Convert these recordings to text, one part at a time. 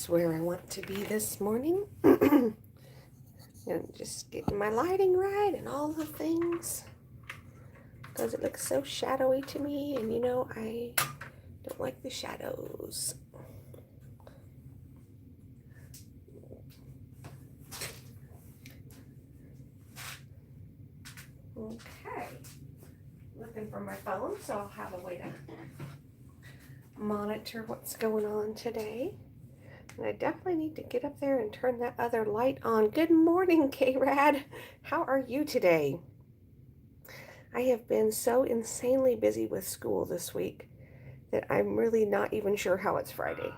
That's where I want to be this morning. And just getting my lighting right and all the things. Because it looks so shadowy to me. And you know, I don't like the shadows. Okay. Looking for my phone, so I'll have a way to monitor what's going on today. And I definitely need to get up there and turn that other light on. Good morning, K-Rad. How are you today? I have been so insanely busy with school this week that I'm really not even sure how it's Friday.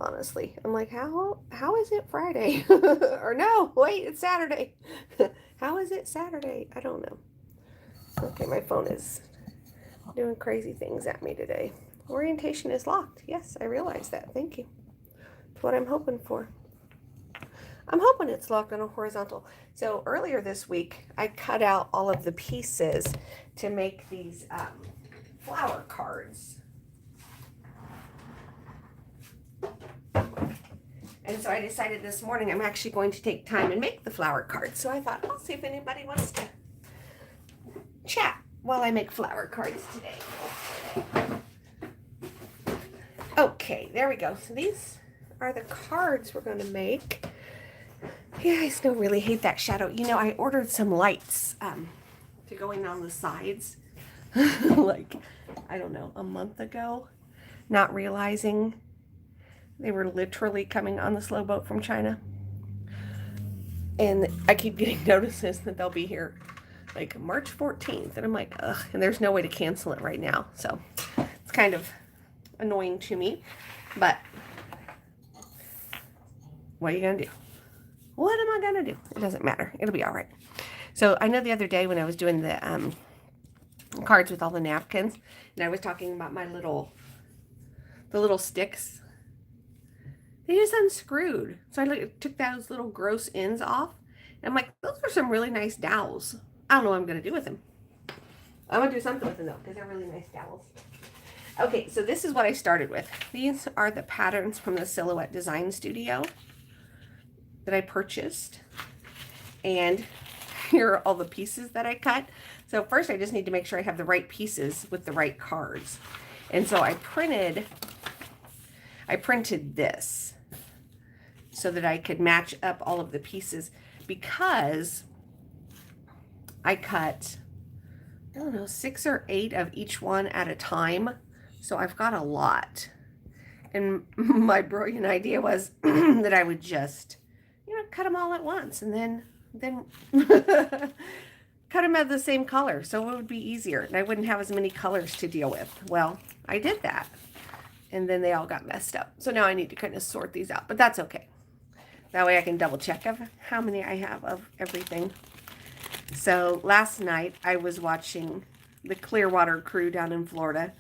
Honestly, I'm like, how is it Friday? Or no, wait, it's Saturday. How is it Saturday? I don't know. Okay, my phone is doing crazy things at me today. Orientation is locked. Yes, I realize that. Thank you. That's what I'm hoping for. I'm hoping it's locked on a horizontal. So earlier this week, I cut out all of the pieces to make these flower cards. And so I decided this morning I'm actually going to take time and make the flower cards. So I thought, I'll see if anybody wants to chat while I make flower cards today. Okay, there we go. So these are the cards we're going to make. Yeah, I still really hate that shadow. You know, I ordered some lights to go in on the sides. Like, I don't know, a month ago. Not realizing they were literally coming on the slow boat from China. And I keep getting notices that they'll be here like March 14th. And I'm like, ugh, and there's no way to cancel it right now. So it's kind of annoying to me. But what are you going to do? What am I going to do? It doesn't matter. It'll be all right. So I know the other day when I was doing the cards with all the napkins, and I was talking about the little sticks. They just unscrewed. So I took those little gross ends off. And I'm like, those are some really nice dowels. I don't know what I'm going to do with them. I'm going to do something with them, though, because they're really nice dowels. Okay, so this is what I started with. These are the patterns from the Silhouette Design Studio that I purchased. And here are all the pieces that I cut. So first, I just need to make sure I have the right pieces with the right cards. And so I printed this so that I could match up all of the pieces, because I cut, I don't know, 6 or 8 of each one at a time. So I've got a lot. And my brilliant idea was that I would just, cut them all at once and then cut them of the same color, so it would be easier and I wouldn't have as many colors to deal with. Well, I did that. And then they all got messed up. So now I need to kind of sort these out, but that's okay. That way I can double check of how many I have of everything. So last night I was watching the Clearwater crew down in Florida.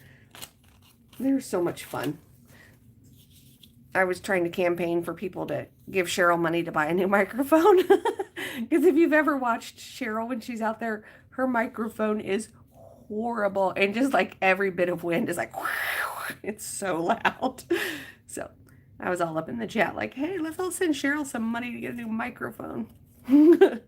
They're so much fun. I was trying to campaign for people to give Cheryl money to buy a new microphone. Because if you've ever watched Cheryl when she's out there, her microphone is horrible. And just like every bit of wind is like, it's so loud. So I was all up in the chat like, hey, let's all send Cheryl some money to get a new microphone. I'm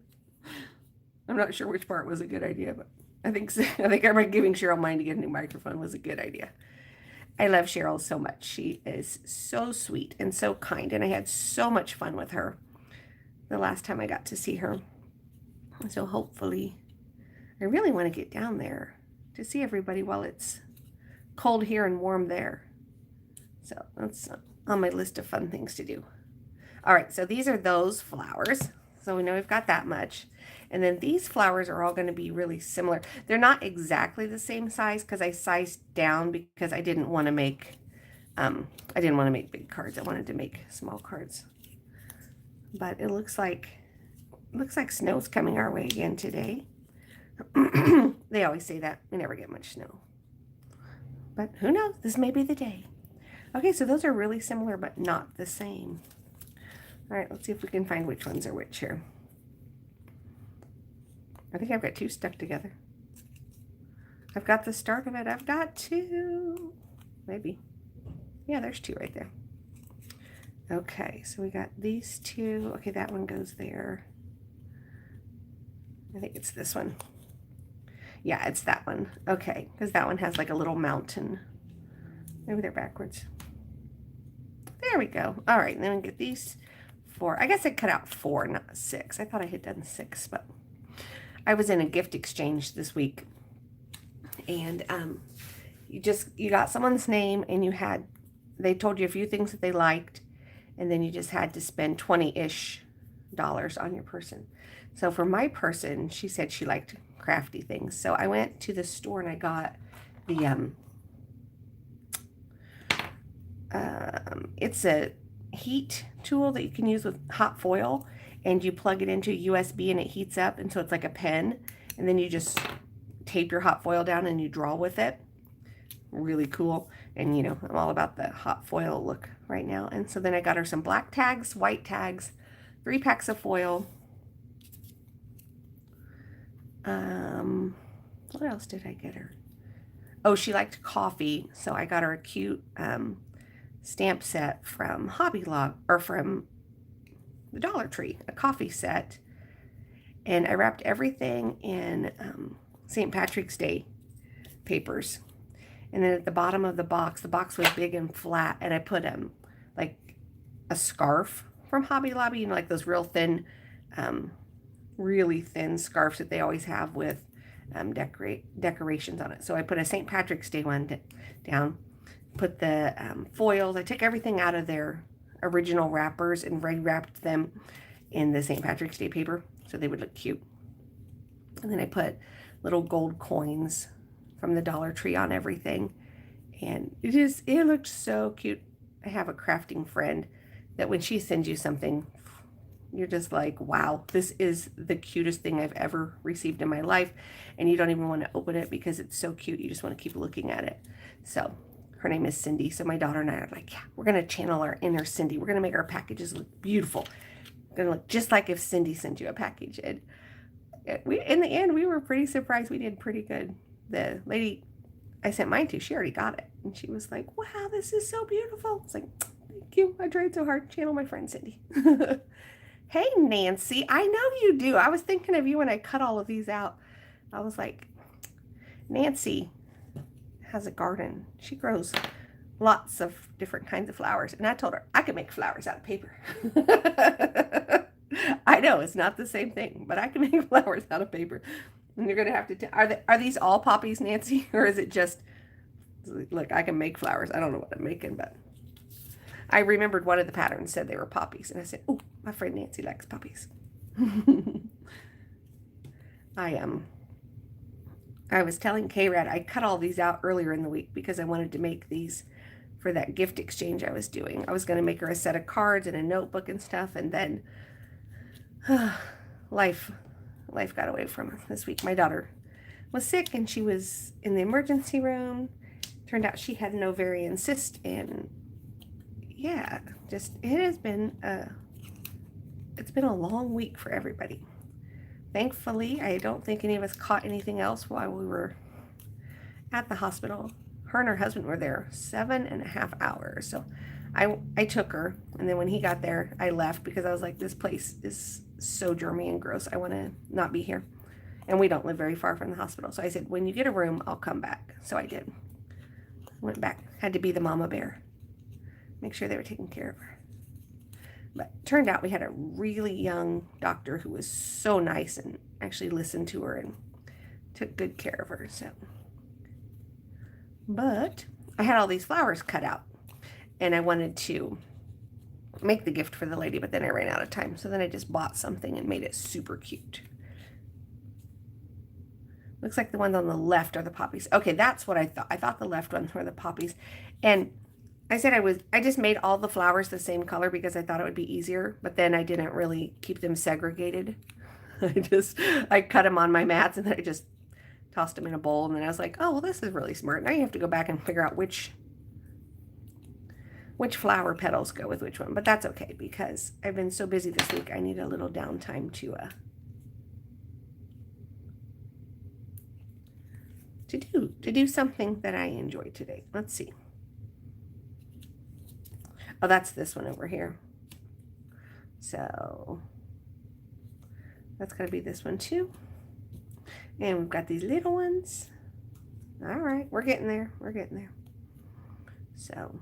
not sure which part was a good idea, but I think everybody giving Cheryl money to get a new microphone was a good idea. I love Cheryl so much. She is so sweet and so kind, and I had so much fun with her the last time I got to see her. So hopefully, I really want to get down there to see everybody while it's cold here and warm there. So that's on my list of fun things to do. All right, so these are those flowers. So we know we've got that much. And then these flowers are all going to be really similar. They're not exactly the same size because I sized down because I didn't want to make big cards. I wanted to make small cards. But it looks like snow's coming our way again today. They always say that. We never get much snow. But who knows? This may be the day. Okay, so those are really similar but not the same. All right, let's see if we can find which ones are which here. I think I've got 2 stuck together. I've got the start of it. I've got 2. Maybe. Yeah, there's 2 right there. Okay, so we got these two. Okay, that one goes there. I think it's this one. Yeah, it's that one. Okay, because that one has like a little mountain. Maybe they're backwards. There we go. All right, and then we get these 4. I guess I cut out 4, not 6. I thought I had done 6, but I was in a gift exchange this week, and you got someone's name, and they told you a few things that they liked, and then you just had to spend $20-ish on your person. So for my person, she said she liked crafty things. So I went to the store and I got the it's a heat tool that you can use with hot foil, and you plug it into USB and it heats up, and so it's like a pen, and then you just tape your hot foil down and you draw with it. Really cool. And you know, I'm all about the hot foil look right now. And so then I got her some black tags, white tags, 3 packs of foil. What else did I get her? Oh, she liked coffee, so I got her a cute stamp set from Hobby Lobby, or from the Dollar Tree, a coffee set. And I wrapped everything in St. Patrick's Day papers. And then at the bottom of the box was big and flat, and I put like a scarf from Hobby Lobby, you know, like those real thin, really thin scarves that they always have with decorations on it. So I put a St. Patrick's Day one down, put the foils. I took everything out of their original wrappers and re-wrapped them in the St. Patrick's Day paper so they would look cute. And then I put little gold coins from the Dollar Tree on everything, and it looked so cute. I have a crafting friend that when she sends you something, you're just like, wow, this is the cutest thing I've ever received in my life, and you don't even want to open it because it's so cute. You just want to keep looking at it. So her name is Cindy. So my daughter and I are like, yeah, we're going to channel our inner Cindy. We're going to make our packages look beautiful. Going to look just like if Cindy sent you a package. And in the end, we were pretty surprised. We did pretty good. The lady I sent mine to, she already got it. And she was like, wow, this is so beautiful. It's like, thank you. I tried so hard to channel my friend Cindy. Hey, Nancy, I know you do. I was thinking of you when I cut all of these out. I was like, Nancy has a garden. She grows lots of different kinds of flowers. And I told her I could make flowers out of paper. I know it's not the same thing, but I can make flowers out of paper. And you're going to have to, are these all poppies, Nancy? Or is it just, look, I can make flowers. I don't know what I'm making, but I remembered one of the patterns said they were poppies. And I said, oh, my friend Nancy likes poppies. I was telling K-Rad I cut all these out earlier in the week because I wanted to make these for that gift exchange I was doing. I was going to make her a set of cards and a notebook and stuff, and then life got away from her this week. My daughter was sick and she was in the emergency room. Turned out she had an ovarian cyst, and yeah, it's been a long week for everybody. Thankfully, I don't think any of us caught anything else while we were at the hospital. Her and her husband were there 7.5 hours. So I took her, and then when he got there, I left because I was like, this place is so germy and gross. I want to not be here. And we don't live very far from the hospital. So I said, when you get a room, I'll come back. So I did. Went back. Had to be the mama bear. Make sure they were taking care of her. But turned out we had a really young doctor who was so nice and actually listened to her and took good care of her. So, but I had all these flowers cut out, and I wanted to make the gift for the lady, but then I ran out of time. So then I just bought something and made it super cute. Looks like the ones on the left are the poppies. Okay, that's what I thought. I thought the left ones were the poppies. And I said I just made all the flowers the same color because I thought it would be easier, but then I didn't really keep them segregated. I cut them on my mats, and then I just tossed them in a bowl, and then I was like, oh, well, this is really smart. Now you have to go back and figure out which flower petals go with which one, but that's okay because I've been so busy this week. I need a little downtime to do something that I enjoy today. Let's see. Oh, that's this one over here. So that's going to be this one too. And we've got these little ones. All right, we're getting there. We're getting there. So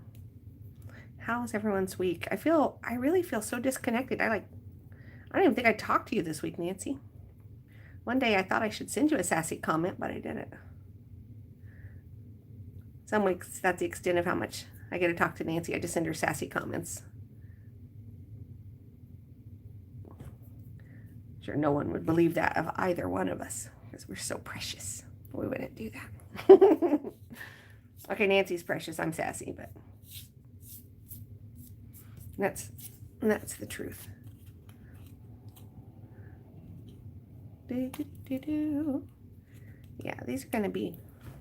how's everyone's week? I really feel so disconnected. I don't even think I talked to you this week, Nancy. One day I thought I should send you a sassy comment, but I didn't. Some weeks that's the extent of how much I get to talk to Nancy. I just send her sassy comments. Sure, no one would believe that of either one of us because we're so precious. We wouldn't do that. Okay, Nancy's precious. I'm sassy, but that's the truth. Yeah, these are gonna be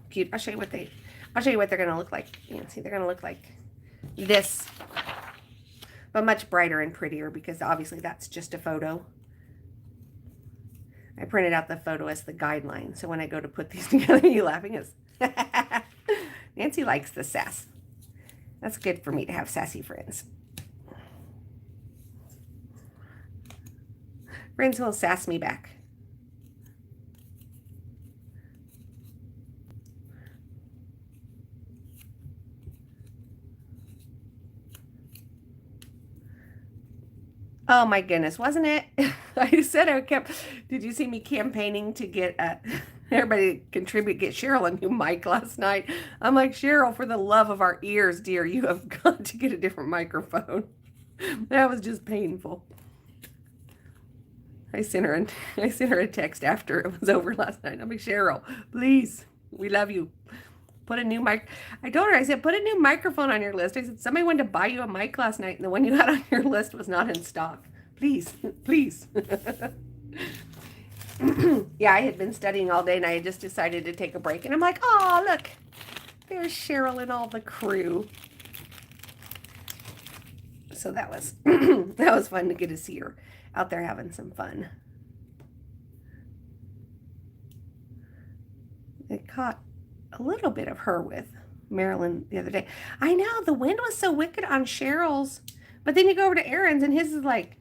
cute. I'll show you what they're gonna look like. Nancy, they're gonna look like this, but much brighter and prettier because obviously that's just a photo. I printed out the photo as the guideline, so when I go to put these together, you laughing as Nancy likes the sass. That's good for me to have sassy friends. Friends will sass me back. Oh my goodness, wasn't it? I said did you see me campaigning to get everybody to contribute, get Cheryl a new mic last night? I'm like, Cheryl, for the love of our ears, dear, you have got to get a different microphone. That was just painful. I sent her a text after it was over last night. I'm like, Cheryl, please, we love you. Put a new mic. I told her, I said, put a new microphone on your list. I said, somebody wanted to buy you a mic last night, and the one you had on your list was not in stock. Please, please. Yeah, I had been studying all day, and I had just decided to take a break. And I'm like, oh, look, there's Cheryl and all the crew. So that was that was fun to get to see her out there having some fun. It caught a little bit of her with Marilyn the other day. I know, the wind was so wicked on Cheryl's, but then you go over to Aaron's and his is like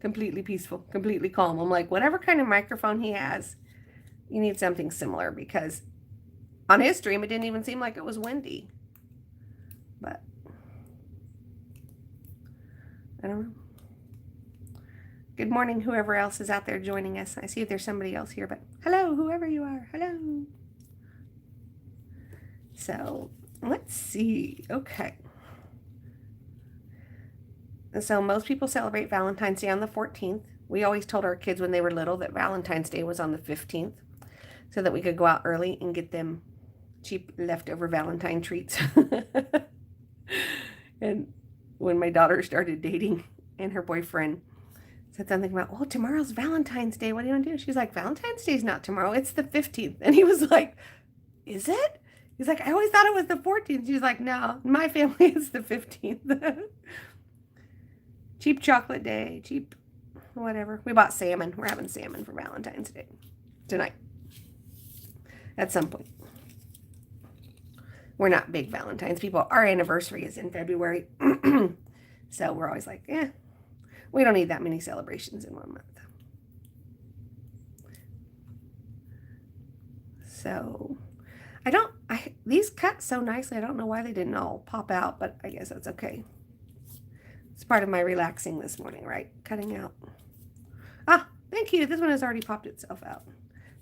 completely peaceful, completely calm. I'm like, whatever kind of microphone he has, you need something similar because on his stream, it didn't even seem like it was windy. But I don't know. Good morning, whoever else is out there joining us. I see if there's somebody else here, but hello, whoever you are. Hello. So let's see. Okay. So most people celebrate Valentine's Day on the 14th. We always told our kids when they were little that Valentine's Day was on the 15th so that we could go out early and get them cheap leftover Valentine treats. And when my daughter started dating and her boyfriend said something about, oh, tomorrow's Valentine's Day. What do you want to do? She's like, Valentine's Day's not tomorrow. It's the 15th. And he was like, is it? He's like, I always thought it was the 14th. She's like, no, my family is the 15th. Cheap chocolate day, cheap whatever. We bought salmon. We're having salmon for Valentine's Day tonight at some point. We're not big Valentine's people. Our anniversary is in February. So we're always like, we don't need that many celebrations in 1 month. So these cut so nicely. I don't know why they didn't all pop out, but I guess that's okay. It's part of my relaxing this morning, right? Cutting out. Ah, thank you. This one has already popped itself out.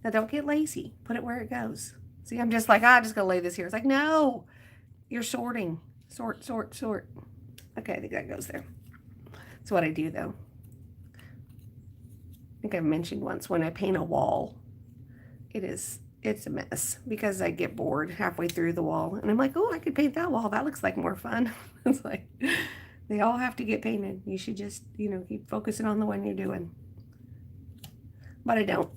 Now don't get lazy. Put it where it goes. See, I'm just like, I'm just going to lay this here. It's like, no, you're sorting. Sort. Okay, I think that goes there. That's what I do, though. I think I mentioned once when I paint a wall, it's a mess because I get bored halfway through the wall. And I'm like, oh, I could paint that wall. That looks like more fun. It's like, they all have to get painted. You should just, keep focusing on the one you're doing. But I don't.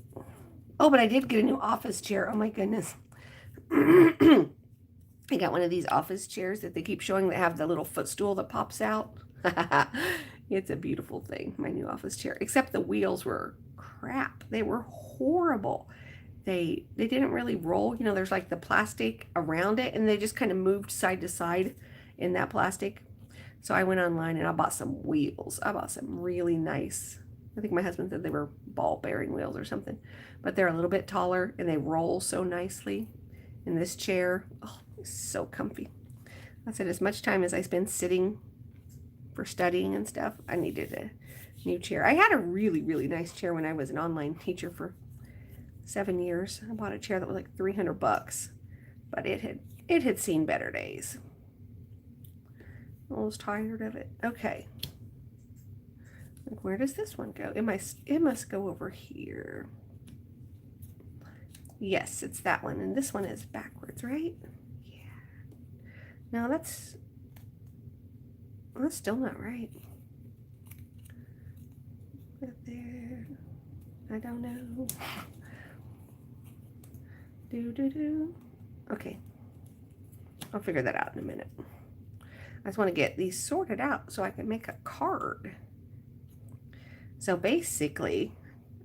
Oh, but I did get a new office chair. Oh, my goodness. I got one of these office chairs that they keep showing that have the little footstool that pops out. It's a beautiful thing, my new office chair. Except the wheels were crap. They were horrible. They didn't really roll. There's like the plastic around it, and they just kind of moved side to side in that plastic. So I went online and I bought some wheels. I bought some really nice, I think my husband said they were ball bearing wheels or something, but they're a little bit taller and they roll so nicely. In this chair, oh, it's so comfy. I said as much time as I spend sitting for studying and stuff, I needed a new chair. I had a really, really nice chair when I was an online teacher for 7 years. I bought a chair that was like $300, but it had seen better days. I was tired of it. Okay. Like, where does this one go? It must go over here. Yes, it's that one. And this one is backwards, right? Yeah. No, that's still not right. Right there. I don't know. Do. Okay. I'll figure that out in a minute. I just want to get these sorted out so I can make a card. So basically,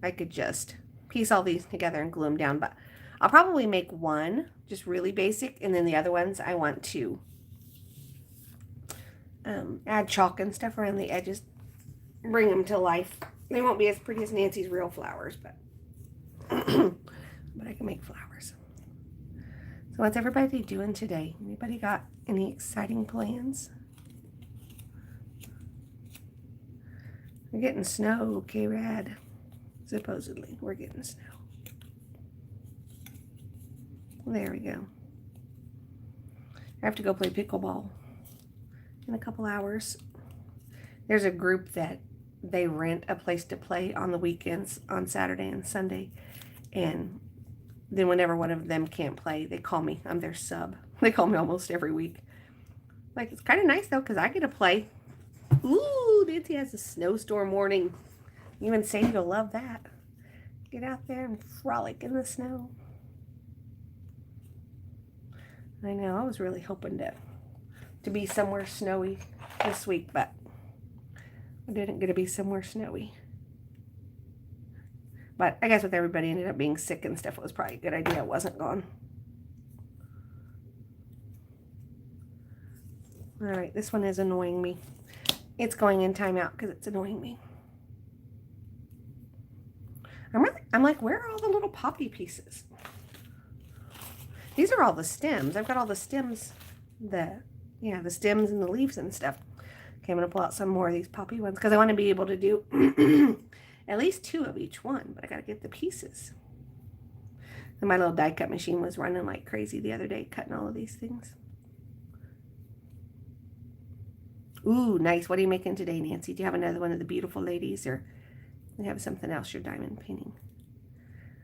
I could just piece all these together and glue them down, but I'll probably make one just really basic, and then the other ones I want to add chalk and stuff around the edges, bring them to life. They won't be as pretty as Nancy's real flowers, but but I can make flowers. So what's everybody doing today? Anybody got any exciting plans? We're getting snow, okay, Rad? Supposedly, we're getting snow. There we go. I have to go play pickleball in a couple hours. There's a group that they rent a place to play on the weekends, on Saturday and Sunday. And then whenever one of them can't play, they call me. I'm their sub. They call me almost every week. Like, it's kind of nice, though, because I get to play. Ooh, Nancy has a snowstorm warning. You and Sadie will love that. Get out there and frolic in the snow. I know, I was really hoping to be somewhere snowy this week, but I didn't get to be somewhere snowy. But I guess with everybody ended up being sick and stuff, it was probably a good idea I wasn't gone. All right, this one is annoying me. It's going in timeout because it's annoying me. I'm like, where are all the little poppy pieces? These are all the stems. I've got all the stems, the stems and the leaves and stuff. Okay, I'm going to pull out some more of these poppy ones because I want to be able to do at least 2 of each one, but I got to get the pieces. And my little die cut machine was running like crazy the other day, cutting all of these things. Ooh, nice. What are you making today, Nancy? Do you have another one of the beautiful ladies, or do you have something else you're diamond painting?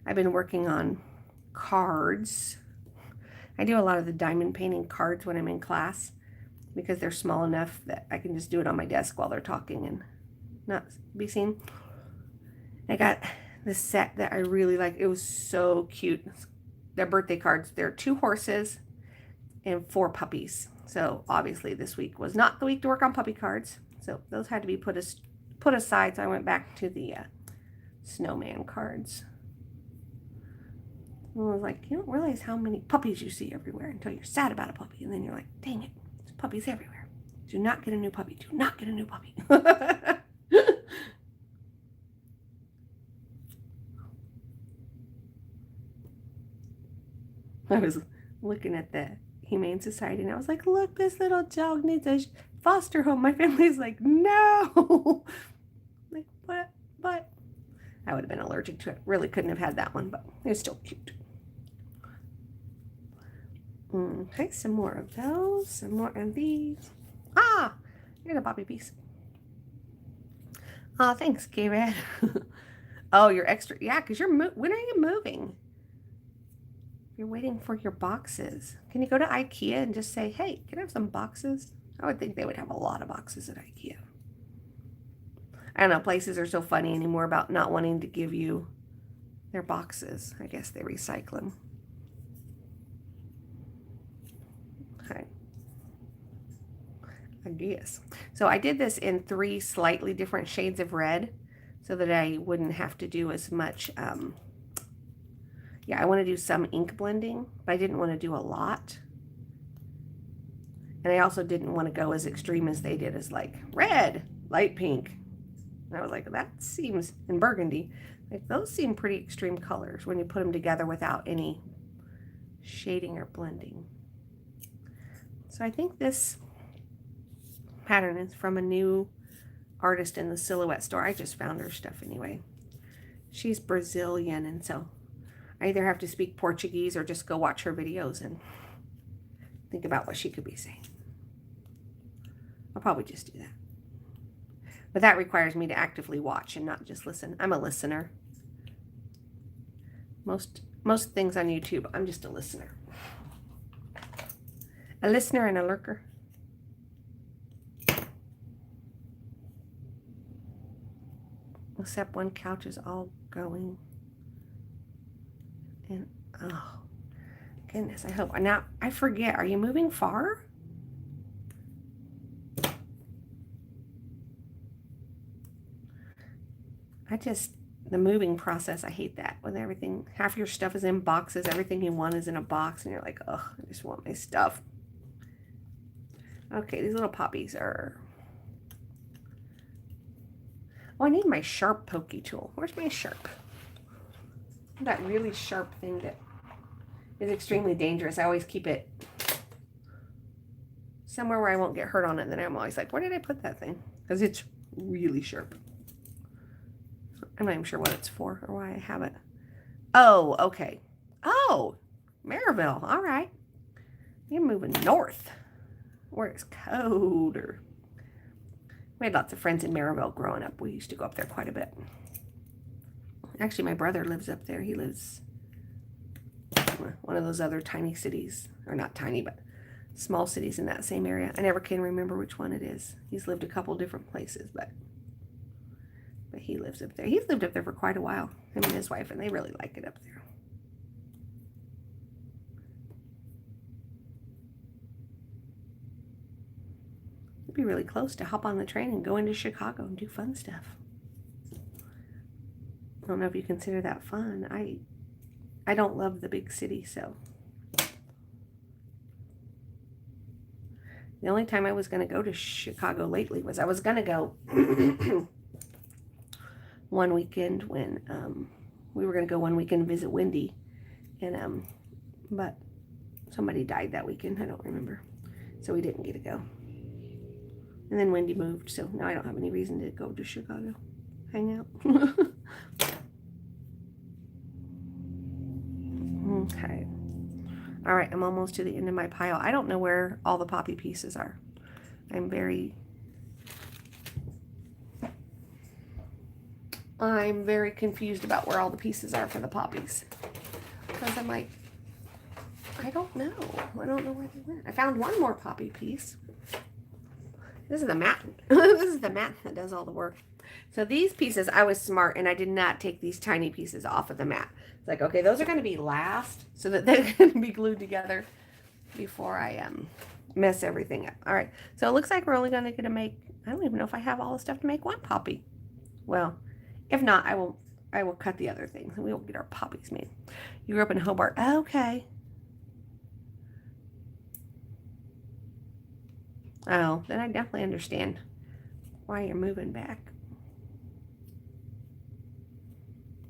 I've been working on cards. I do a lot of the diamond painting cards when I'm in class because they're small enough that I can just do it on my desk while they're talking and not be seen. I got this set that I really like. It was so cute. They're birthday cards. They're 2 horses and 4 puppies. So obviously this week was not the week to work on puppy cards. So those had to be put aside. So I went back to the snowman cards. And I was like, you don't realize how many puppies you see everywhere until you're sad about a puppy. And then you're like, dang it, there's puppies everywhere. Do not get a new puppy. Do not get a new puppy. I was looking at the Humane Society and I was like, look, this little dog needs a foster home. My family's like, no. Like, what? But I would have been allergic to it. Really couldn't have had that one, but it was still cute. Okay, some more of those. Some more of these. Ah, here's a poppy piece. Oh, thanks, K-Rad. Oh, you're extra. Yeah, because when are you moving? You're waiting for your boxes. Can you go to IKEA and just say, hey, can I have some boxes? I would think they would have a lot of boxes at IKEA. I don't know, places are so funny anymore about not wanting to give you their boxes. I guess they recycle them. Okay. I guess. So I did this in 3 slightly different shades of red so that I wouldn't have to do as much, yeah, I want to do some ink blending, but I didn't want to do a lot. And I also didn't want to go as extreme as they did, as like red, light pink. And I was like, that seems, in burgundy, like those seem pretty extreme colors when you put them together without any shading or blending. So I think this pattern is from a new artist in the Silhouette store. I just found her stuff anyway. She's Brazilian, and so I either have to speak Portuguese or just go watch her videos and think about what she could be saying. I'll probably just do that. But that requires me to actively watch and not just listen. I'm a listener. Most things on YouTube, I'm just a listener. A listener and a lurker. Except one couch is all going. And, oh, goodness, I hope. Now, I forget, are you moving far? The moving process, I hate that. When everything, half your stuff is in boxes, everything you want is in a box, and you're like, ugh, I just want my stuff. Okay, these little poppies are... Oh, I need my sharp pokey tool. Where's my sharp? That really sharp thing that is extremely dangerous. I always keep it somewhere where I won't get hurt on it. And then I'm always like, where did I put that thing? Because it's really sharp. I'm not even sure what it's for or why I have it. Oh, okay. Oh, Maryville. All right. You're moving north, where it's colder. We had lots of friends in Maryville growing up. We used to go up there quite a bit. Actually, my brother lives up there. He lives in one of those other tiny cities, or not tiny, but small cities in that same area. I never can remember which one it is. He's lived a couple different places, but he lives up there. He's lived up there for quite a while, him and his wife, and they really like it up there. It'd be really close to hop on the train and go into Chicago and do fun stuff. I don't know if you consider that fun. I don't love the big city, so. The only time I was going to go to Chicago lately was I was going to go one weekend when we were going to go one weekend visit Wendy, and but somebody died that weekend. I don't remember, so we didn't get to go. And then Wendy moved, so now I don't have any reason to go to Chicago, hang out. Okay. All right, I'm almost to the end of my pile. I don't know where all the poppy pieces are. I'm very confused about where all the pieces are for the poppies. Because I'm like, I don't know. I don't know where they went. I found one more poppy piece. This is the mat. This is the mat that does all the work. So these pieces, I was smart and I did not take these tiny pieces off of the mat. It's like, okay, those are going to be last so that they can be glued together before I mess everything up. All right, so it looks like we're only going to get to make, I don't even know if I have all the stuff to make one poppy. Well, if not, I will cut the other things and we will get our poppies made. You grew up in Hobart. Okay. Oh, then I definitely understand why you're moving back.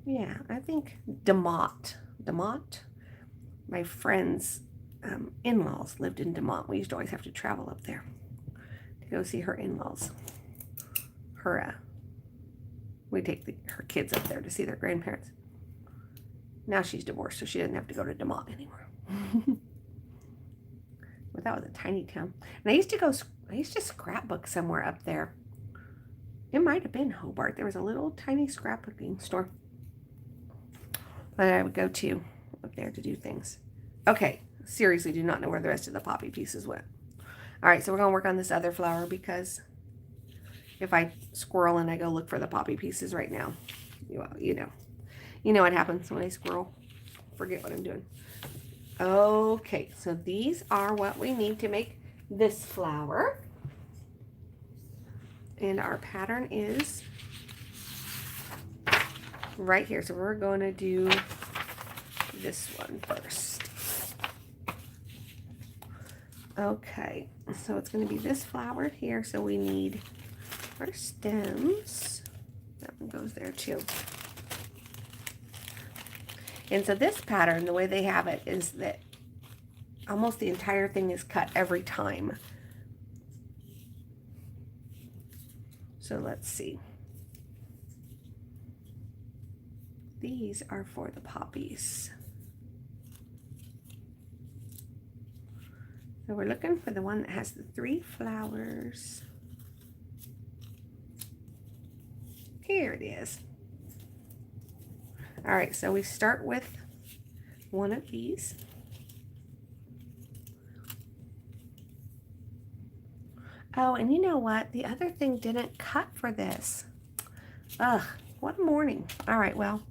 Yeah, I think DeMont. My friend's in-laws lived in DeMont. We used to always have to travel up there to go see her in-laws. We take her kids up there to see their grandparents. Now she's divorced, so she doesn't have to go to DeMont anymore. But that was a tiny town. And I used to scrapbook somewhere up there. It might have been Hobart. There was a little tiny scrapbooking store that I would go to up there to do things. Okay, seriously do not know where the rest of the poppy pieces went. All right, so we're going to work on this other flower because if I squirrel and I go look for the poppy pieces right now, well, you know what happens when I squirrel. Forget what I'm doing. Okay, so these are what we need to make this flower. And our pattern is right here. So we're going to do this one first. Okay, so it's going to be this flower here. So we need our stems. That one goes there too. And so this pattern, the way they have it is that almost the entire thing is cut every time. So let's see. These are for the poppies. So we're looking for the one that has the 3 flowers. Here it is. All right, so we start with one of these. Oh, and you know what? The other thing didn't cut for this. Ugh, what a morning. All right, well,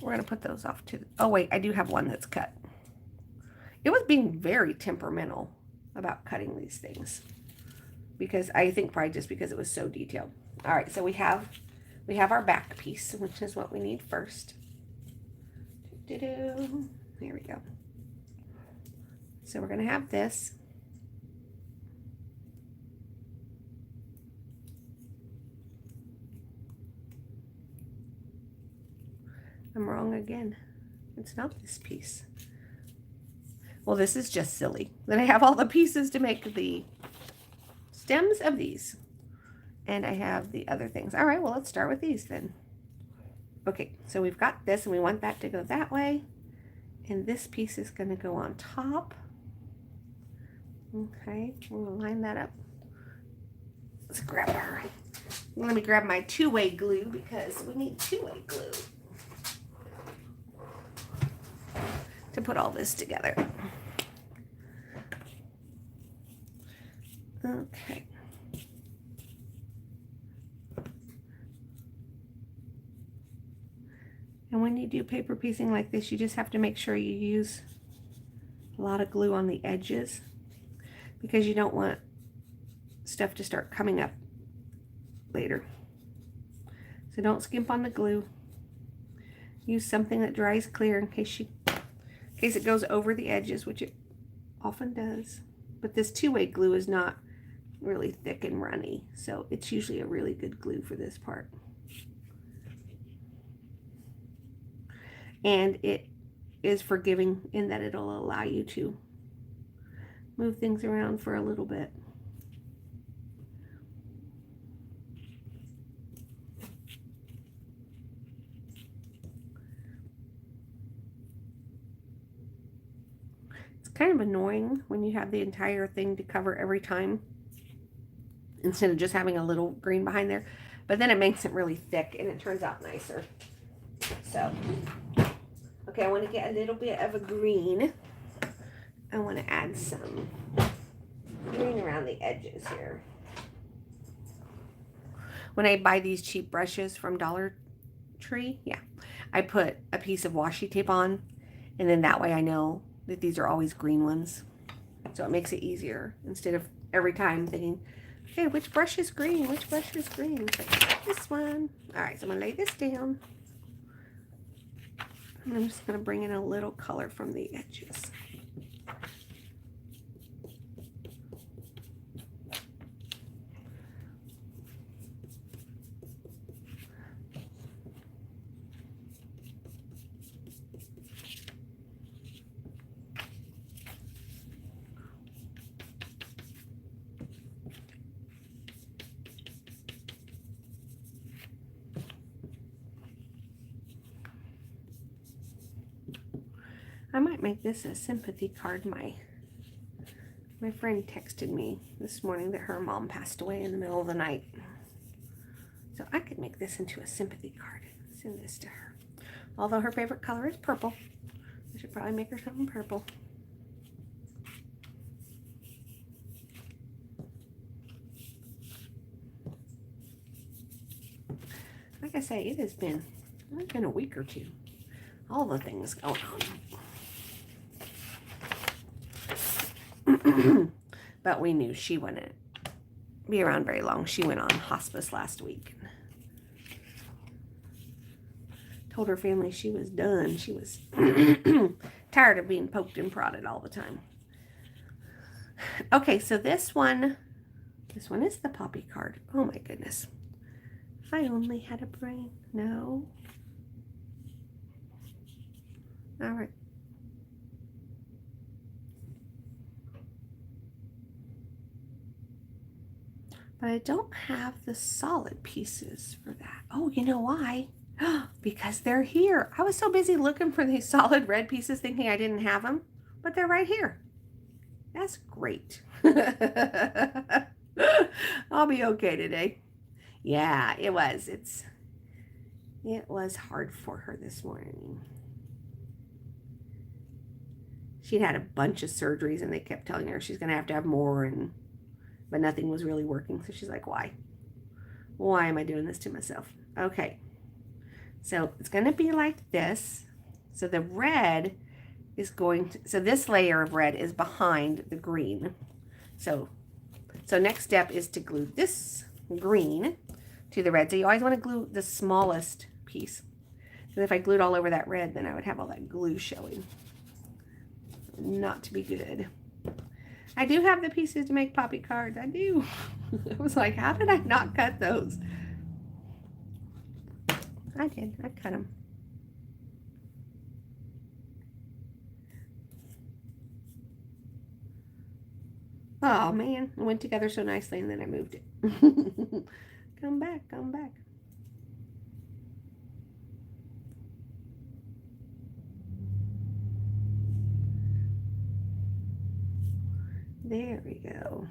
we're going to put those off too. Oh, wait, I do have one that's cut. It was being very temperamental about cutting these things, because I think probably just because it was so detailed. All right, so we have our back piece, which is what we need first. Here we go. So we're going to have this. I'm wrong again. It's not this piece. Well, this is just silly. Then I have all the pieces to make the stems of these. And I have the other things. All right, well, let's start with these then. Okay, so we've got this, and we want that to go that way. And this piece is going to go on top. Okay, we'll line that up. Let's grab our... Let me grab my 2-way glue, because we need 2-way glue to put all this together. Okay. And when you do paper piecing like this, you just have to make sure you use a lot of glue on the edges, because you don't want stuff to start coming up later. So don't skimp on the glue. Use something that dries clear in case it goes over the edges, which it often does. But this 2-way glue is not really thick and runny, so it's usually a really good glue for this part. And it is forgiving in that it'll allow you to move things around for a little bit. It's kind of annoying when you have the entire thing to cover every time, instead of just having a little green behind there. But then it makes it really thick and it turns out nicer. So, okay, I want to get a little bit of a green. I want to add some green around the edges here. When I buy these cheap brushes from Dollar Tree, yeah, I put a piece of washi tape on, and then that way I know that these are always green ones. So it makes it easier, instead of every time thinking, okay, which brush is green? Which brush is green? It's like, this one. All right, so I'm going to lay this down. And I'm just going to bring in a little color from the edges. I might make this a sympathy card. My friend texted me this morning that her mom passed away in the middle of the night. So I could make this into a sympathy card. Send this to her. Although her favorite color is purple. I should probably make her something purple. Like I say, it's been a week or two. All the things going on. But we knew she wouldn't be around very long. She went on hospice last week. Told her family she was done. She was tired of being poked and prodded all the time. Okay, so this one is the poppy card. Oh my goodness. If I only had a brain. No. All right. But I don't have the solid pieces for that. Oh, you know why? Because they're here. I was so busy looking for these solid red pieces thinking I didn't have them, but they're right here. That's great. I'll be okay today. Yeah, it was. It was hard for her this morning. She'd had a bunch of surgeries and they kept telling her she's going to have more, but nothing was really working. So she's like, why? Why am I doing this to myself? Okay. So it's going to be like this. So the red is going to, so this layer of red is behind the green. So next step is to glue this green to the red. So you always want to glue the smallest piece. Because if I glued all over that red, then I would have all that glue showing. Not to be good. I do have the pieces to make poppy cards. I do. I was like, how did I not cut those? I did. I cut them. Oh man, it went together so nicely and then I moved it. Come back, come back. There we go.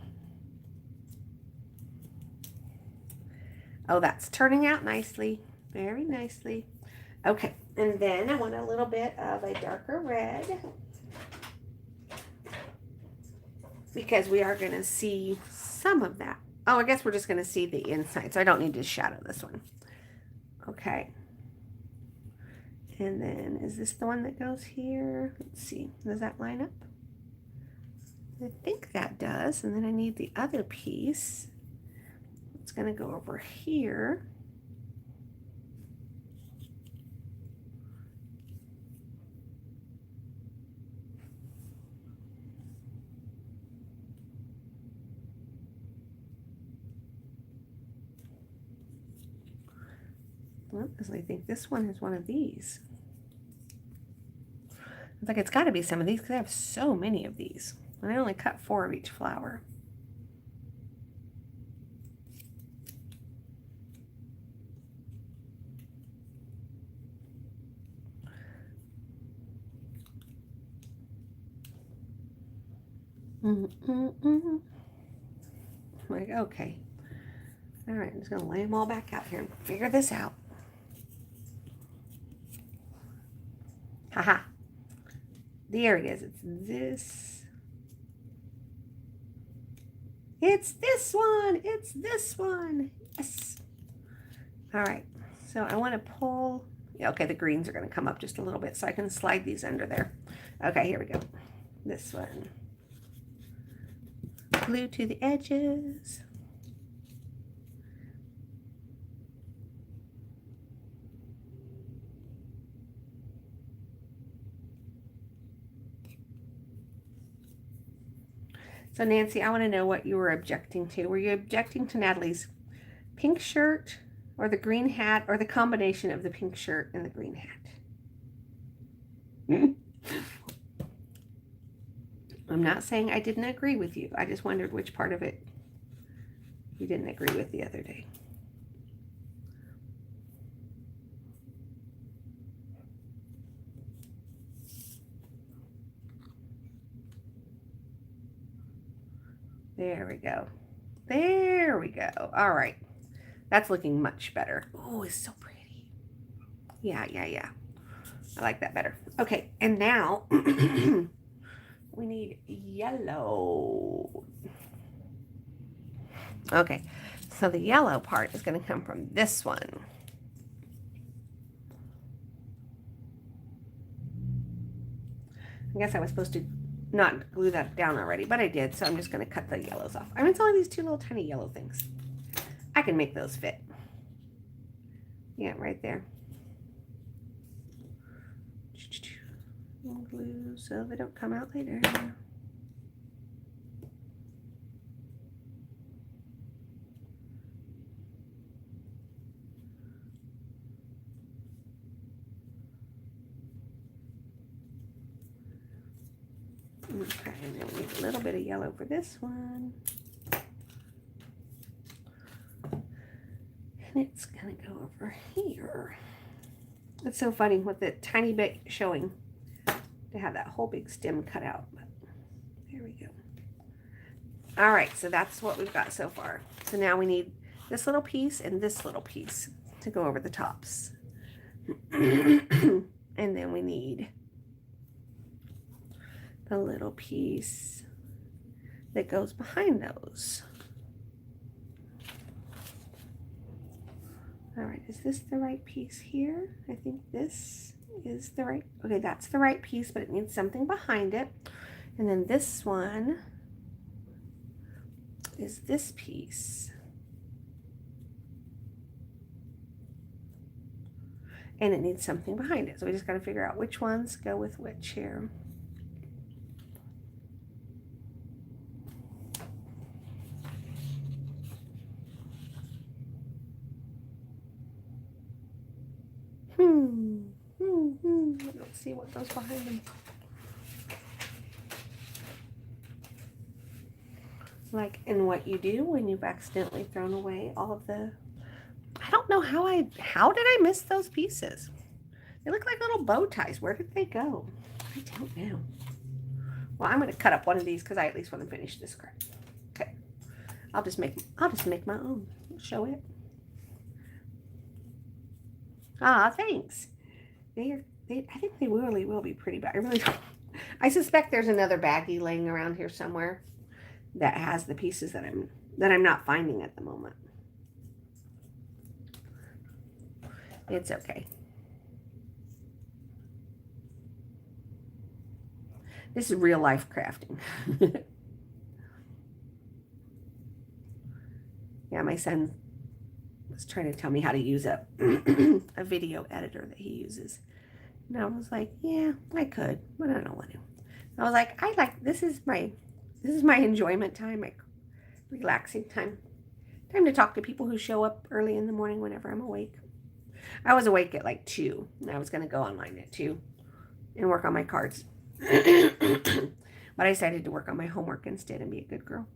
Oh, that's turning out nicely. Very nicely. Okay, and then I want a little bit of a darker red because we are going to see some of that. Oh, I guess we're just going to see the inside, so I don't need to shadow this one. Okay. And then, is this the one that goes here? Let's see. Does that line up? I think that does. And then I need the other piece. It's going to go over here. Well, because I think this one is one of these. It's like it's got to be some of these because I have so many of these. And I only cut 4 of each flower. Like, okay. All right, I'm just going to lay them all back out here and figure this out. Haha. There it is. It's this. It's this one. It's this one. Yes. All right. So I want to pull. Yeah, okay, the greens are going to come up just a little bit so I can slide these under there. Okay, here we go. This one. Glue to the edges. So Nancy, I want to know what you were objecting to. Were you objecting to Natalie's pink shirt or the green hat or the combination of the pink shirt and the green hat? I'm not saying I didn't agree with you. I just wondered which part of it you didn't agree with the other day. There we go. There we go. All right. That's looking much better. Oh, it's so pretty. Yeah. I like that better. Okay, and now we need yellow. Okay, so the yellow part is going to come from this one. I guess I was supposed to not glue that down already, but I did, so I'm just going to cut the yellows off. I mean, it's only these 2 little tiny yellow things. I can make those fit. Yeah, right there. Glue so they don't come out later. Okay, and then we need a little bit of yellow for this one. And it's gonna go over here. It's so funny with the tiny bit showing to have that whole big stem cut out. But there we go. All right, so that's what we've got so far. So now we need this little piece and this little piece to go over the tops. And then we need the little piece that goes behind those. All right, is this the right piece here? I think this is the right, okay, that's the right piece, but it needs something behind it. And then this one is this piece. And it needs something behind it. So we just got to figure out which ones go with which here. Let's see what goes behind them. Like in what you do when you've accidentally thrown away all of the, I don't know how did I miss those pieces? They look like little bow ties. Where did they go? I don't know. Well, I'm going to cut up one of these because I at least want to finish this crap. Okay. I'll just make my own. Show it. Ah, thanks. I think they really will be pretty, but I really don't. I suspect there's another baggie laying around here somewhere that has the pieces that I'm not finding at the moment. It's okay. This is real life crafting. Yeah, my son was trying to tell me how to use a video editor that he uses. And I was like, yeah, I could, but I don't want to. I was like, this is my enjoyment time, my relaxing time. Time to talk to people who show up early in the morning whenever I'm awake. I was awake at like 2, and I was going to go online at 2 and work on my cards. But I decided to work on my homework instead and be a good girl.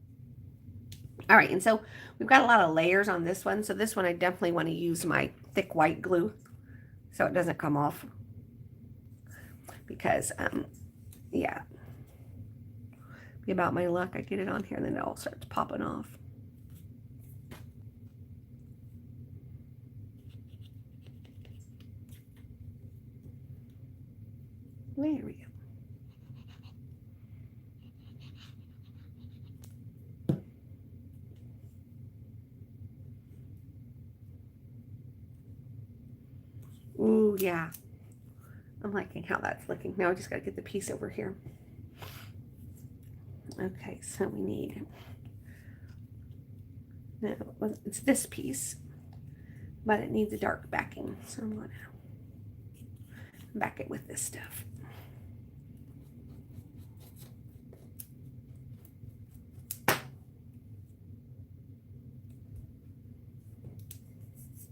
All right, and so we've got a lot of layers on this one. So this one I definitely want to use my thick white glue so it doesn't come off. Because, yeah. Be about my luck, I get it on here and then it all starts popping off. There we go. Ooh, yeah. I'm liking how that's looking. Now I just got to get the piece over here. Okay, so we need, no, it's this piece, but it needs a dark backing. So I'm going to back it with this stuff.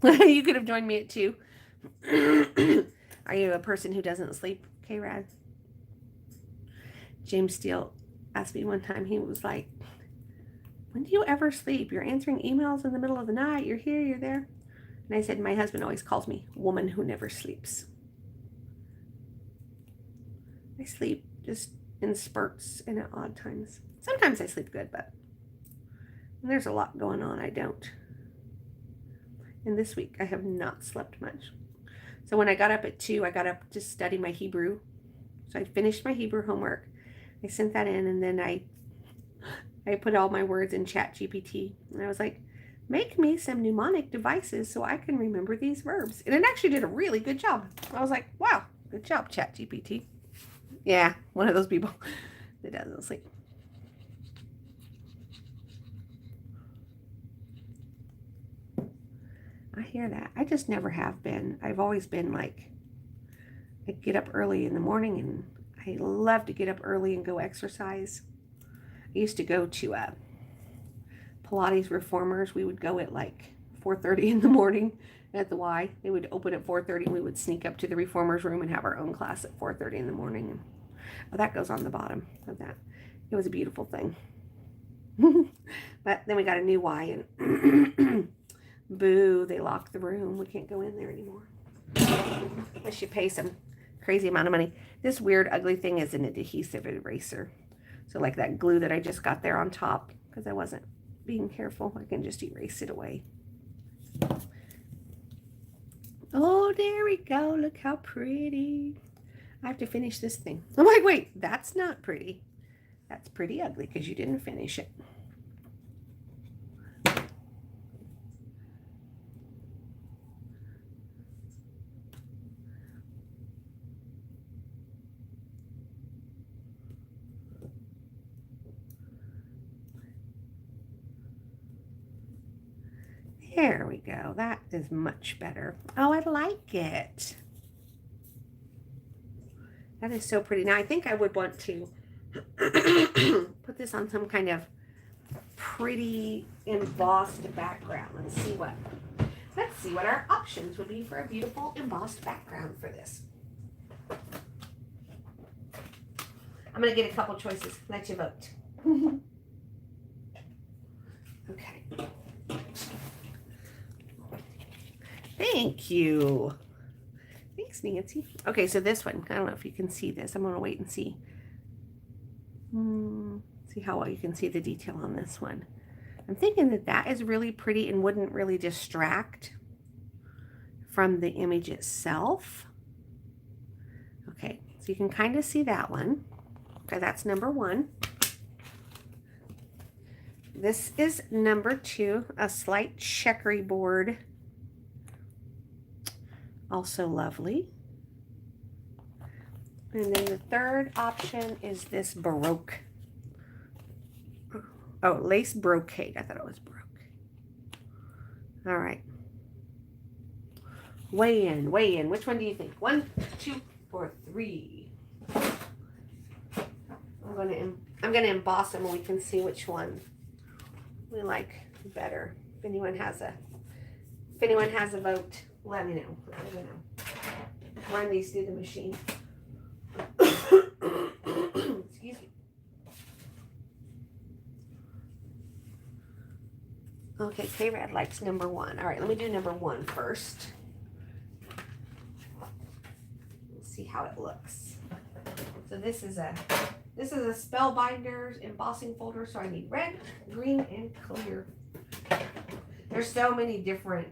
You could have joined me at 2. Are you a person who doesn't sleep, K-Rad? James Steele asked me one time, he was like, when do you ever sleep? You're answering emails in the middle of the night. You're here, you're there. And I said, my husband always calls me woman who never sleeps. I sleep just in spurts and at odd times. Sometimes I sleep good, but when there's a lot going on, I don't. And this week, I have not slept much. So when I got up at 2, I got up to study my Hebrew. So I finished my Hebrew homework. I sent that in, and then I put all my words in ChatGPT. And I was like, make me some mnemonic devices so I can remember these verbs. And it actually did a really good job. I was like, wow, good job, ChatGPT. Yeah, one of those people that doesn't sleep. I hear that. I just never have been. I've always been like, I get up early in the morning and I love to get up early and go exercise. I used to go to Pilates Reformers. We would go at like 4:30 in the morning at the Y. They would open at 4:30 and we would sneak up to the Reformers room and have our own class at 4:30 in the morning. Oh, that goes on the bottom of that. It was a beautiful thing. But then we got a new Y and boo, they locked the room. We can't go in there anymore. Unless you pay some crazy amount of money. This weird ugly thing is an adhesive eraser. So like that glue that I just got there on top, because I wasn't being careful, I can just erase it away. Oh, there we go. Look how pretty. I have to finish this thing. I'm like, wait, that's not pretty. That's pretty ugly because you didn't finish it. There we go. That is much better. Oh, I like it. That is so pretty. Now, I think I would want to put this on some kind of pretty embossed background. Let's see what our options would be for a beautiful embossed background for this. I'm going to get a couple choices. Let you vote. Okay. Thank you. Thanks, Nancy. Okay, so this one, I don't know if you can see this. I'm going to wait and see. See how well you can see the detail on this one. I'm thinking that that is really pretty and wouldn't really distract from the image itself. Okay, so you can kind of see that one. Okay, that's number one. This is number two, a slight checkery board. Also lovely. And then the third option is this Baroque. Oh, lace brocade. I thought it was Baroque. All right. Weigh in. Which one do you think? 1, 2, or 3? I'm gonna emboss them and we can see which one we like better. If anyone has a vote, let me know. I'm gonna run these through the machine. Excuse me. Okay, K-Rad likes number 1. All right, let me do number 1 first. Let's see how it looks. So this is a Spellbinders embossing folder. So I need red, green, and clear. There's so many different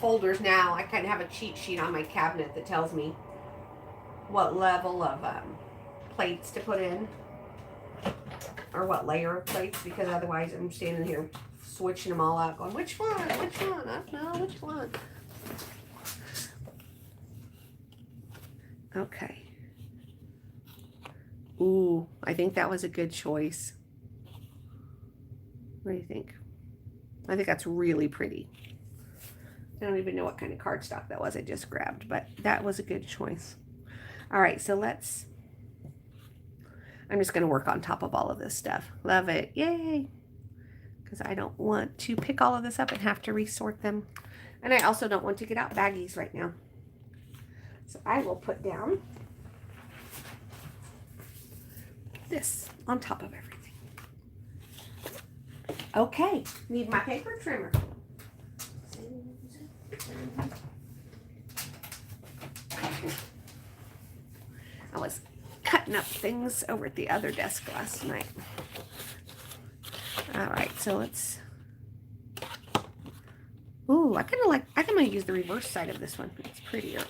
folders now. I kind of have a cheat sheet on my cabinet that tells me what level of plates to put in, or what layer of plates, because otherwise I'm standing here switching them all out, going, which one? I don't know which one. Okay. Ooh, I think that was a good choice. What do you think? I think that's really pretty. I don't even know what kind of cardstock that was I just grabbed, but that was a good choice. All right, so I'm just going to work on top of all of this stuff. Love it. Yay. Because I don't want to pick all of this up and have to resort them. And I also don't want to get out baggies right now. So I will put down this on top of everything. Okay, need my paper trimmer. I was cutting up things over at the other desk last night. All right, so let's. Ooh, I think I'm gonna use the reverse side of this one. It's prettier.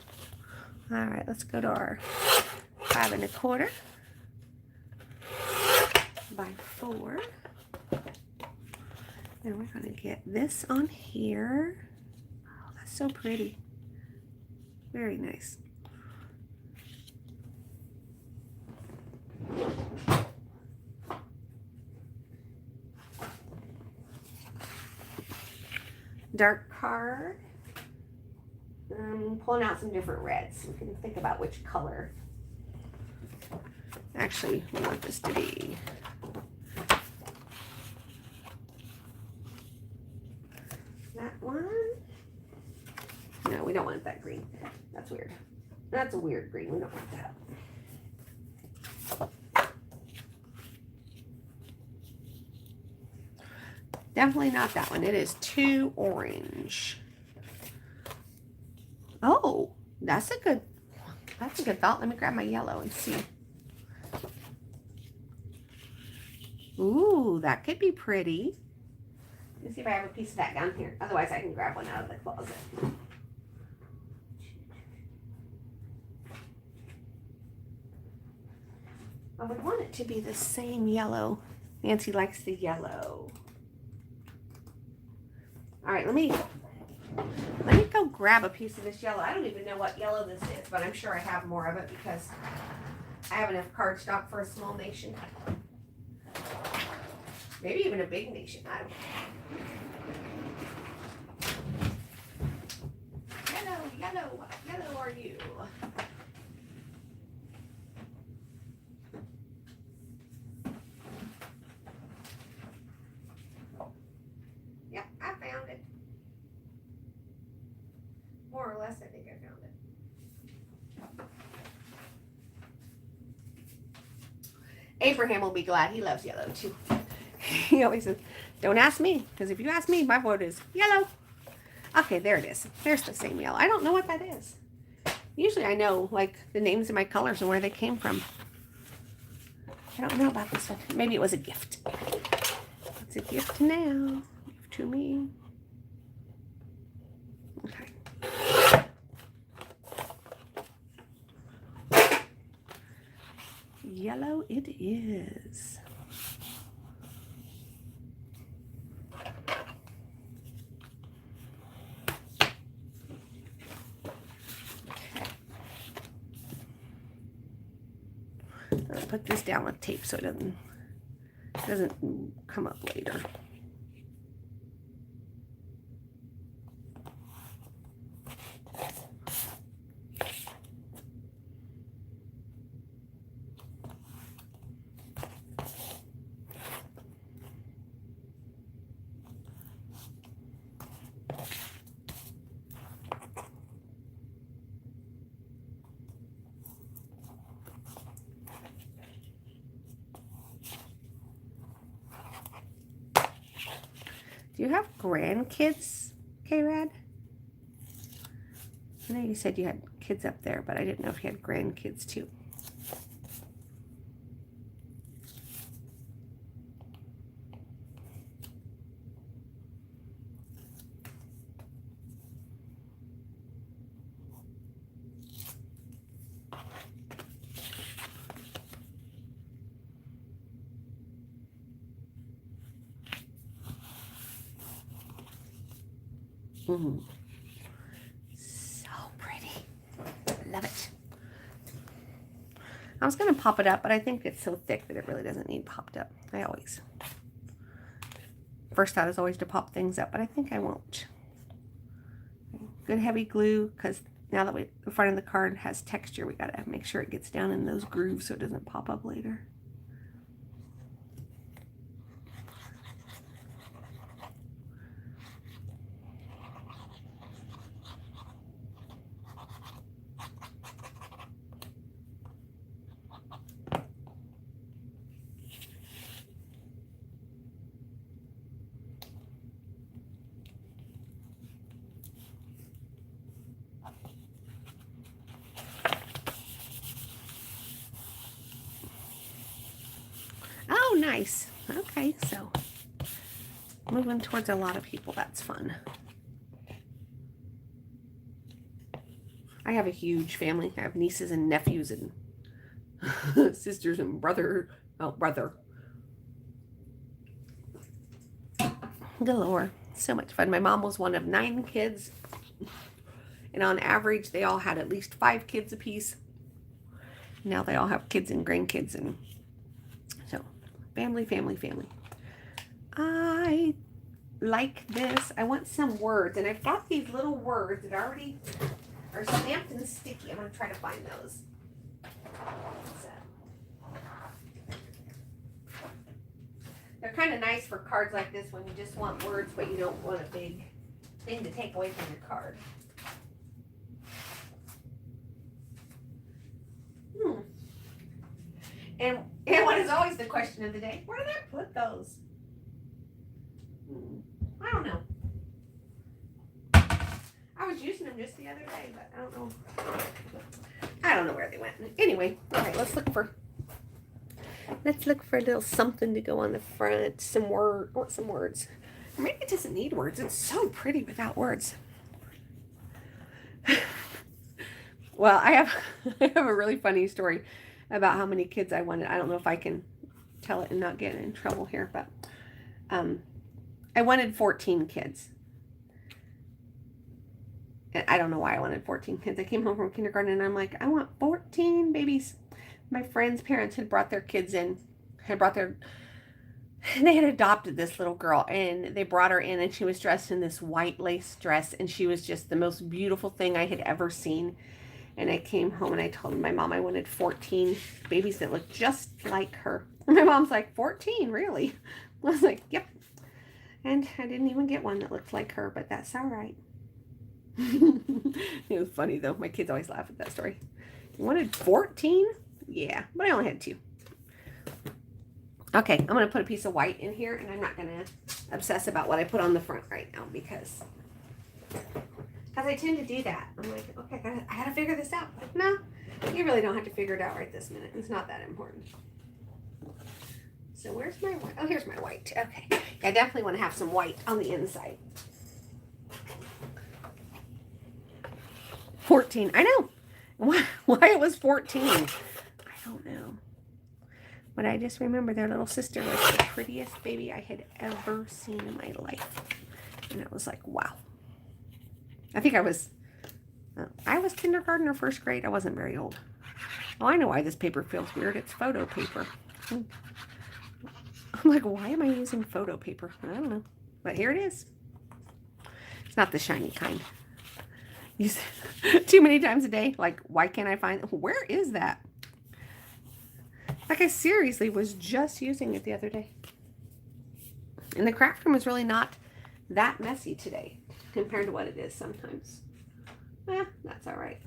All right, let's go to our 5 1/4 by 4. And we're gonna get this on here. Oh, that's so pretty. Very nice. Dark card. Pulling out some different reds. We can think about which color. Actually, we want this to be that one. No, we don't want that green. That's weird. That's a weird green. We don't want that. Definitely not that one. It is too orange. Oh, that's a good thought. Let me grab my yellow and see. Ooh, that could be pretty. Let me see if I have a piece of that down here. Otherwise, I can grab one out of the closet. I would want it to be the same yellow. Nancy likes the yellow. All right, let me go grab a piece of this yellow. I don't even know what yellow this is, but I'm sure I have more of it because I have enough cardstock for a small nation. Maybe even a big nation. I don't know. Yellow, what yellow are you? Yep, I found it. More or less, I think I found it. Abraham will be glad. He loves yellow too. He always says, don't ask me, because if you ask me, my vote is yellow. Okay, there it is. There's the same yellow. I don't know what that is. Usually I know, like, the names of my colors and where they came from. I don't know about this one. Maybe it was a gift. It's a gift now. Gift to me. Okay. Yellow it is. I'll put this down with tape so it doesn't come up later. Do you have grandkids, K-Rad? I know you said you had kids up there, but I didn't know if you had grandkids too. Mm. So pretty. Love it. I was going to pop it up, but I think it's so thick that it really doesn't need popped up. First thought is always to pop things up, but I think I won't. Good heavy glue, because now that the front of the card has texture, we got to make sure it gets down in those grooves so it doesn't pop up later. Oh, nice. Okay, so moving towards a lot of people, that's fun. I have a huge family. I have nieces and nephews and sisters and brother galore. So much fun. My mom was one of 9 kids, and on average they all had at least 5 kids apiece. Now they all have kids and grandkids, and so family. I like this. I want some words, and I've got these little words that already are stamped and sticky. I'm going to try to find those. So, they're kind of nice for cards like this when you just want words, but you don't want a big thing to take away from your card. And what is always the question of the day? Where did I put those? I don't know. I was using them just the other day, but I don't know. I don't know where they went. Anyway, all right, let's look for a little something to go on the front. Some word. I want some words. Or maybe it doesn't need words. It's so pretty without words. Well, I have a really funny story about how many kids I wanted. I don't know if I can tell it and not get in trouble here, but I wanted 14 kids. And I don't know why I wanted 14 kids. I came home from kindergarten and I'm like, I want 14 babies. My friends' parents had brought their kids in, they had adopted this little girl, and they brought her in, and she was dressed in this white lace dress, and she was just the most beautiful thing I had ever seen. And I came home and I told my mom I wanted 14 babies that looked just like her. And my mom's like, 14, really? I was like, yep. And I didn't even get one that looked like her, but that's all right. It was funny though. My kids always laugh at that story. You wanted 14? Yeah, but I only had 2. Okay, I'm going to put a piece of white in here, and I'm not going to obsess about what I put on the front right now because I tend to do that. I'm like, okay, I gotta figure this out. Like, no, you really don't have to figure it out right this minute. It's not that important. So where's my white? Oh, here's my white. Okay, I definitely want to have some white on the inside. 14. I know. Why it was 14? I don't know. But I just remember their little sister was the prettiest baby I had ever seen in my life. And it was like, wow. I think I was kindergarten or first grade. I wasn't very old. Oh, I know why this paper feels weird. It's photo paper. I'm like, why am I using photo paper? I don't know. But here it is. It's not the shiny kind. Use it too many times a day. Like, why can't I find... Where is that? Like, I seriously was just using it the other day. And the craft room is really not that messy today compared to what it is sometimes. That's all right.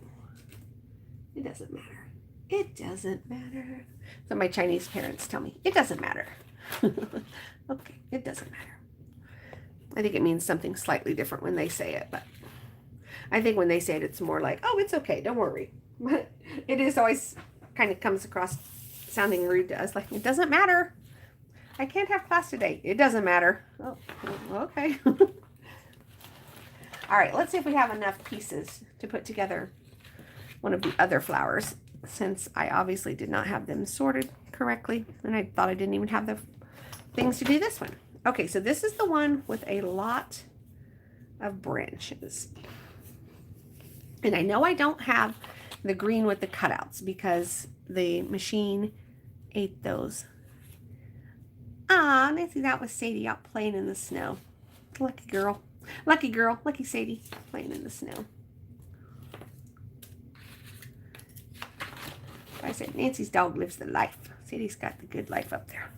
It doesn't matter. It doesn't matter. So my Chinese parents tell me, it doesn't matter. Okay, it doesn't matter. I think it means something slightly different when they say it, but I think when they say it, it's more like, oh, it's okay, don't worry. But it is always kind of comes across sounding rude to us, like, it doesn't matter. I can't have class today. It doesn't matter. Oh, okay. All right, let's see if we have enough pieces to put together one of the other flowers, since I obviously did not have them sorted correctly, and I thought I didn't even have the things to do this one. Okay, so this is the one with a lot of branches. And I know I don't have the green with the cutouts because the machine ate those. Ah, Nancy, that was Sadie out playing in the snow. Lucky girl. Lucky girl. Lucky Sadie playing in the snow. I said, Nancy's dog lives the life. Sadie's got the good life up there.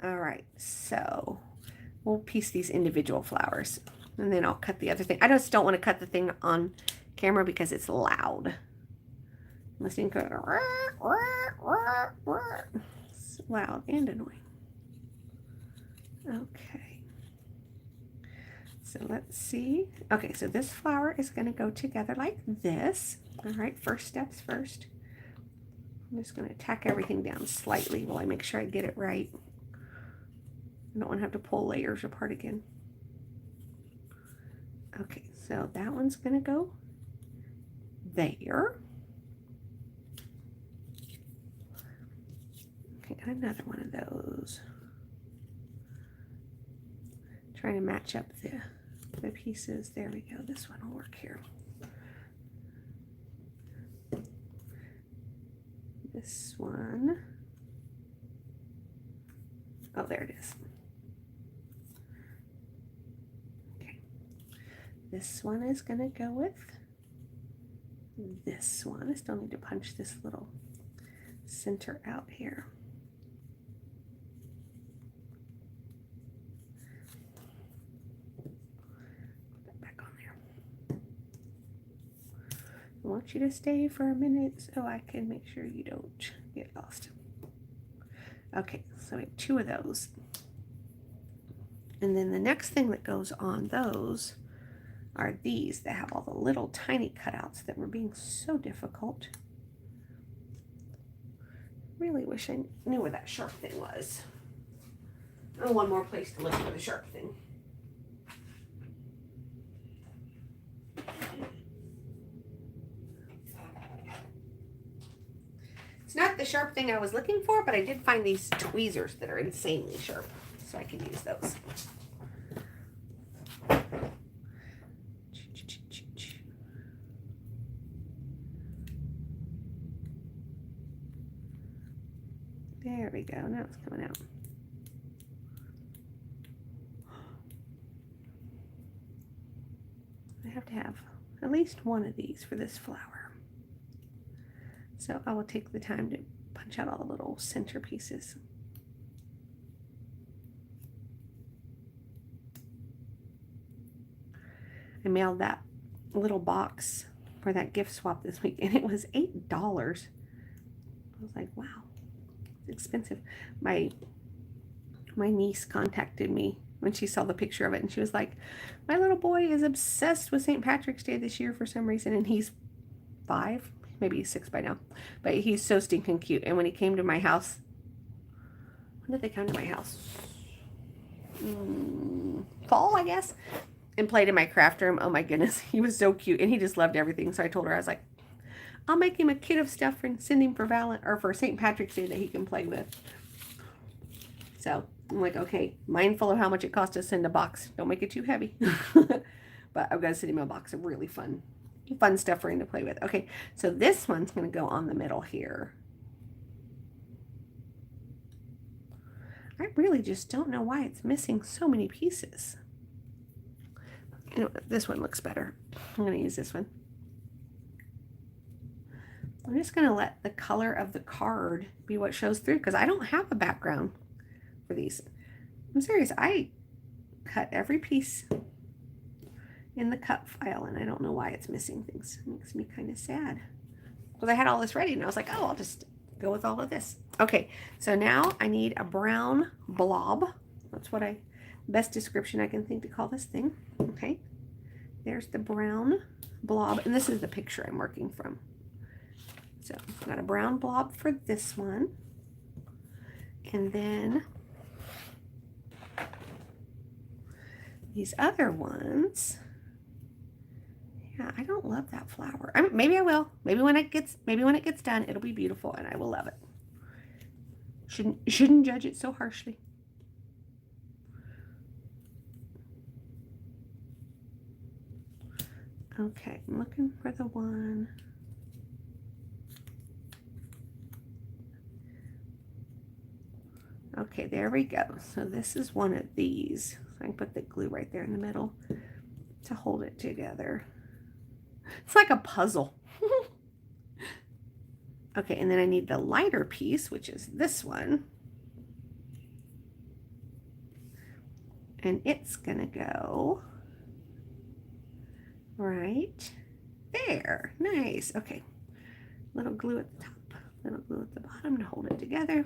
All right, so we'll piece these individual flowers. And then I'll cut the other thing. I just don't want to cut the thing on camera because it's loud. Listening to it. It's loud and annoying. Okay. So let's see. Okay, so this flower is going to go together like this. All right, first steps first. I'm just going to tack everything down slightly while I make sure I get it right. I don't want to have to pull layers apart again. Okay, so that one's going to go there. Okay, and another one of those. Trying to match up the pieces. There we go. This one will work here. This one. Oh, there it is. Okay. This one is going to go with this one. I still need to punch this little center out here. Put that back on there. I want you to stay for a minute so I can make sure you don't get lost. Okay, so we have 2 of those. And then the next thing that goes on those are these that have all the little tiny cutouts that were being so difficult. Really wish I knew where that sharp thing was. Oh, one more place to look for the sharp thing. It's not the sharp thing I was looking for, but I did find these tweezers that are insanely sharp, so I can use those. There we go. Now it's coming out. I have to have at least one of these for this flower. So I will take the time to punch out all the little center pieces. I mailed that little box for that gift swap this week, and it was $8. I was like, wow, it's expensive. My niece contacted me when she saw the picture of it, and she was like, my little boy is obsessed with St. Patrick's Day this year for some reason, and he's 5, maybe he's 6 by now, but he's so stinking cute. And when he came to my house, when did they come to my house? Fall, I guess, and played in my craft room. Oh my goodness, he was so cute, and he just loved everything. So I told her, I was like, I'll make him a kit of stuff and send him for St. Patrick's Day that he can play with. So I'm like, okay, mindful of how much it costs to send a box. Don't make it too heavy. But I've got to send him a box of really fun stuff for him to play with. Okay, so this one's going to go on the middle here. I really just don't know why it's missing so many pieces. You know, this one looks better. I'm going to use this one. I'm just going to let the color of the card be what shows through, because I don't have a background for these. I'm serious. I cut every piece in the cut file, and I don't know why it's missing things. It makes me kind of sad, because I had all this ready, and I was like, oh, I'll just go with all of this. Okay, so now I need a brown blob. That's what best description I can think to call this thing. Okay, there's the brown blob, and this is the picture I'm working from. So I've got a brown blob for this one, and then these other ones. Yeah, I don't love that flower. Maybe I will. Maybe when it gets done, it'll be beautiful, and I will love it. Shouldn't judge it so harshly. Okay, I'm looking for the one. Okay, there we go. So this is one of these. So I can put the glue right there in the middle to hold it together. It's like a puzzle. Okay, and then I need the lighter piece, which is this one. And it's gonna go right there. Nice. Okay, little glue at the top, little glue at the bottom to hold it together.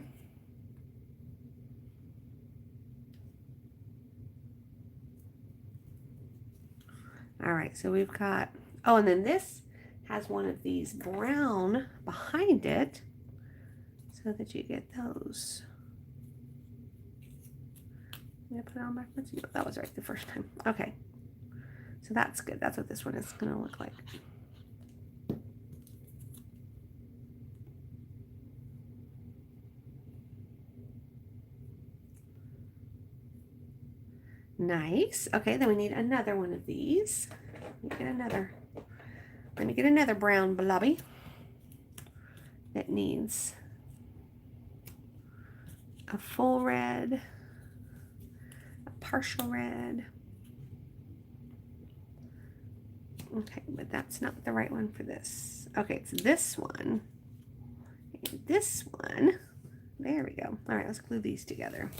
All right, so we've got, oh, and then this has one of these brown behind it so that you get those. Did I put it on backwards? No, that was right the first time. Okay, so that's good. That's what this one is going to look like. Nice. Okay, then we need another one of these. Let me get another brown blobby that needs a full red, a partial red. Okay, but that's not the right one for this. Okay, it's this one and this one. There we go. All right, let's glue these together.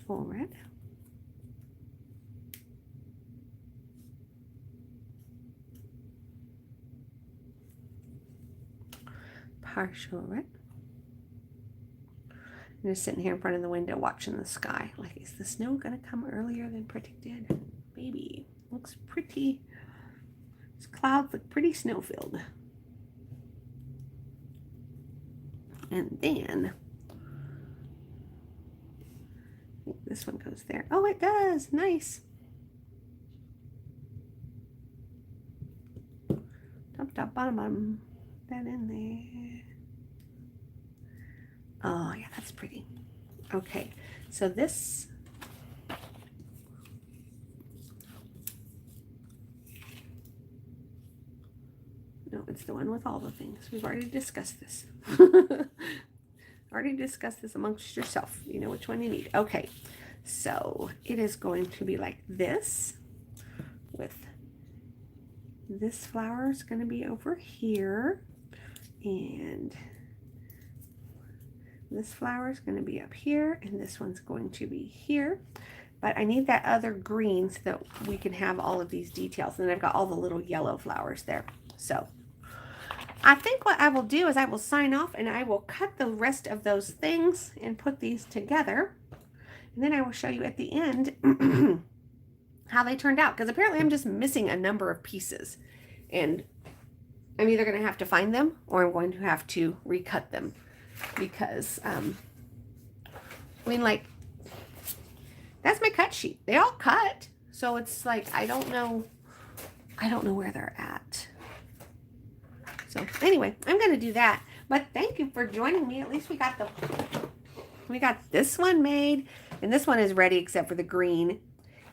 Full red. Partial red. I'm just sitting here in front of the window watching the sky. Like, is the snow going to come earlier than predicted? Maybe. Looks pretty. These clouds look pretty snow-filled. And then, I think this one goes there. Oh, it does. Nice. Top, top, bottom, bottom. That in there. Oh, yeah, that's pretty. Okay, so this. No, it's the one with all the things. We've already discussed this. Already discussed this amongst yourself. You know which one you need. Okay, so it is going to be like this, with this flower is going to be over here, and this flower is going to be up here, and this one's going to be here. But I need that other green so that we can have all of these details. And I've got all the little yellow flowers there. So I think what I will do is I will sign off, and I will cut the rest of those things and put these together. And then I will show you at the end how they turned out. Because apparently I'm just missing a number of pieces. And I'm either going to have to find them, or I'm going to have to recut them. Because, I mean, like, that's my cut sheet. They all cut. So it's like, I don't know where they're at. So anyway, I'm going to do that. But thank you for joining me. At least we got this one made. And this one is ready except for the green.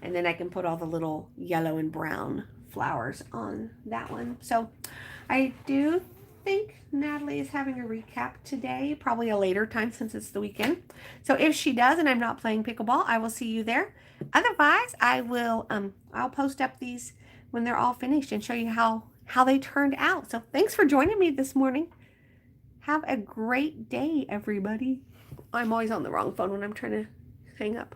And then I can put all the little yellow and brown flowers on that one. So I do think Natalie is having a recap today, probably a later time since it's the weekend. So if she does and I'm not playing pickleball, I will see you there. Otherwise, I'll post up these when they're all finished and show you how they turned out. So thanks for joining me this morning. Have a great day, everybody. I'm always on the wrong phone when I'm trying to hang up.